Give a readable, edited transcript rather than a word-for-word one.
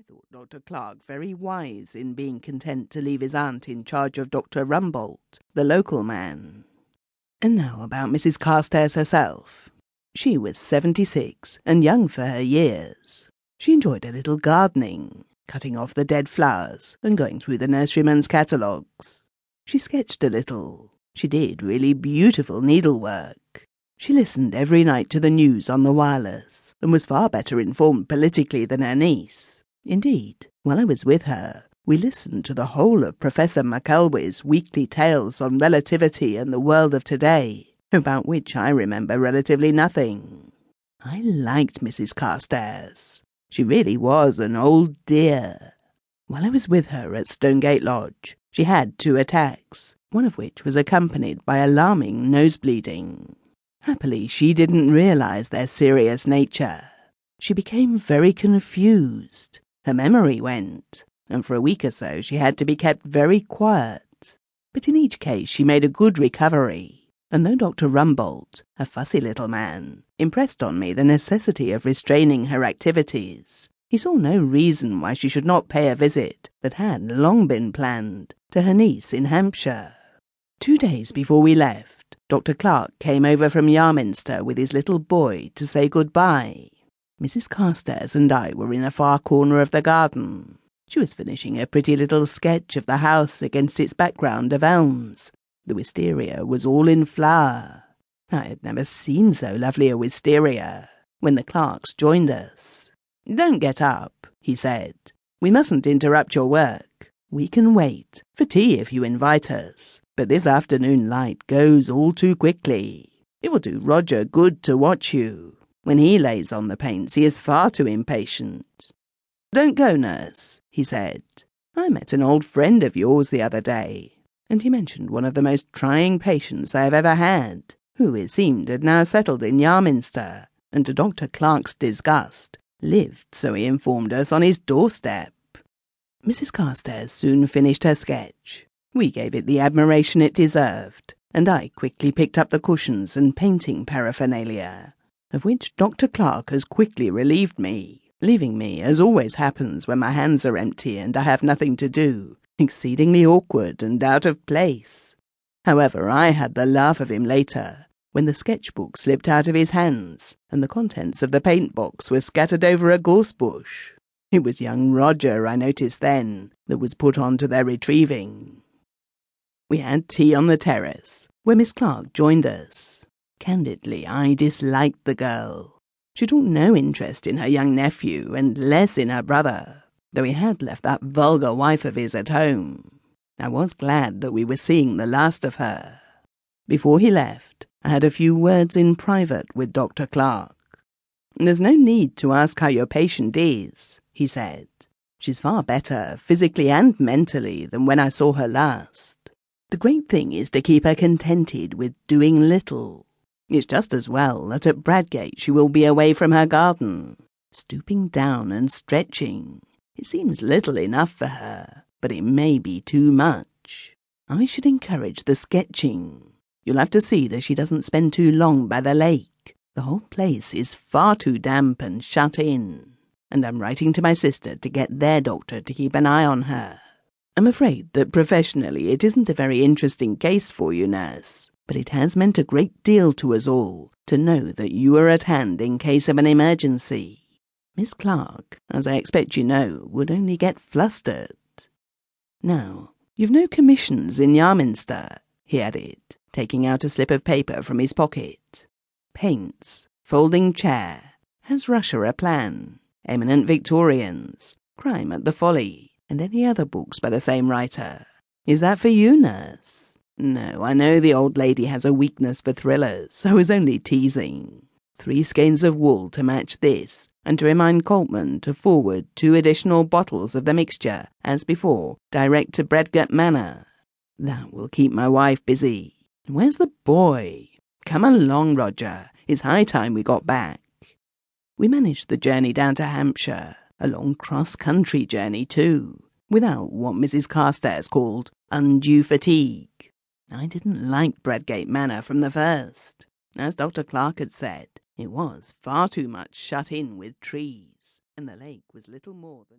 thought Dr. Clark very wise in being content to leave his aunt in charge of Dr. Rumbold, the local man. And now about Mrs. Carstairs herself. She was 76 and young for her years. She enjoyed a little gardening, cutting off the dead flowers and going through the nurseryman's catalogues. She sketched a little. She did really beautiful needlework. She listened every night to the news on the wireless and was far better informed politically than her niece. Indeed, while I was with her, we listened to the whole of Professor McElway's weekly tales on relativity and the world of today, about which I remember relatively nothing. I liked Mrs. Carstairs. She really was an old dear. While I was with her at Stonegate Lodge, she had 2 attacks, one of which was accompanied by alarming nosebleeding. Happily, she didn't realize their serious nature. She became very confused. Her memory went, and for a week or so she had to be kept very quiet. But in each case she made a good recovery, and though Dr. Rumbold, a fussy little man, impressed on me the necessity of restraining her activities, he saw no reason why she should not pay a visit that had long been planned to her niece in Hampshire. 2 days before we left, Dr. Clark came over from Yarminster with his little boy to say good-bye. Mrs. Carstairs and I were in a far corner of the garden. She was finishing a pretty little sketch of the house against its background of elms. The wisteria was all in flower. I had never seen so lovely a wisteria when the Clarks joined us. "Don't get up," he said. "We mustn't interrupt your work. We can wait for tea if you invite us, but this afternoon light goes all too quickly. It will do Roger good to watch you. When he lays on the paints, he is far too impatient." "Don't go, nurse," he said. "I met an old friend of yours the other day," and he mentioned one of the most trying patients I have ever had, who it seemed had now settled in Yarminster, and to Dr. Clark's disgust, lived, so he informed us, on his doorstep. Mrs. Carstairs soon finished her sketch. We gave it the admiration it deserved, and I quickly picked up the cushions and painting paraphernalia, of which Dr. Clark has quickly relieved me, leaving me, as always happens when my hands are empty and I have nothing to do, exceedingly awkward and out of place. However, I had the laugh of him later, when the sketchbook slipped out of his hands and the contents of the paint box were scattered over a gorse bush. It was young Roger, I noticed then, that was put on to their retrieving. We had tea on the terrace, where Miss Clark joined us. Candidly, I disliked the girl. She took no interest in her young nephew, and less in her brother, though he had left that vulgar wife of his at home. I was glad that we were seeing the last of her. Before he left, I had a few words in private with Dr. Clark. "There's no need to ask how your patient is," he said. "She's far better, physically and mentally, than when I saw her last. The great thing is to keep her contented with doing little. It's just as well that at Bradgate she will be away from her garden, stooping down and stretching. It seems little enough for her, but it may be too much. I should encourage the sketching. You'll have to see that she doesn't spend too long by the lake. The whole place is far too damp and shut in, and I'm writing to my sister to get their doctor to keep an eye on her. I'm afraid that professionally it isn't a very interesting case for you, nurse, but it has meant a great deal to us all to know that you are at hand in case of an emergency. Miss Clark, as I expect you know, would only get flustered. Now, you've no commissions in Yarminster," he added, taking out a slip of paper from his pocket. "Paints, folding chair, Has Russia a Plan, Eminent Victorians, Crime at the Folly, and any other books by the same writer. Is that for you, nurse? No, I know the old lady has a weakness for thrillers. I was only teasing. 3 skeins of wool to match this, and to remind Coltman to forward 2 additional bottles of the mixture, as before, direct to Bradgate Manor. That will keep my wife busy. Where's the boy? Come along, Roger. It's high time we got back." We managed the journey down to Hampshire, a long cross-country journey too, without what Mrs. Carstairs called undue fatigue. I didn't like Bradgate Manor from the first. As Dr. Clark had said, it was far too much shut in with trees, and the lake was little more than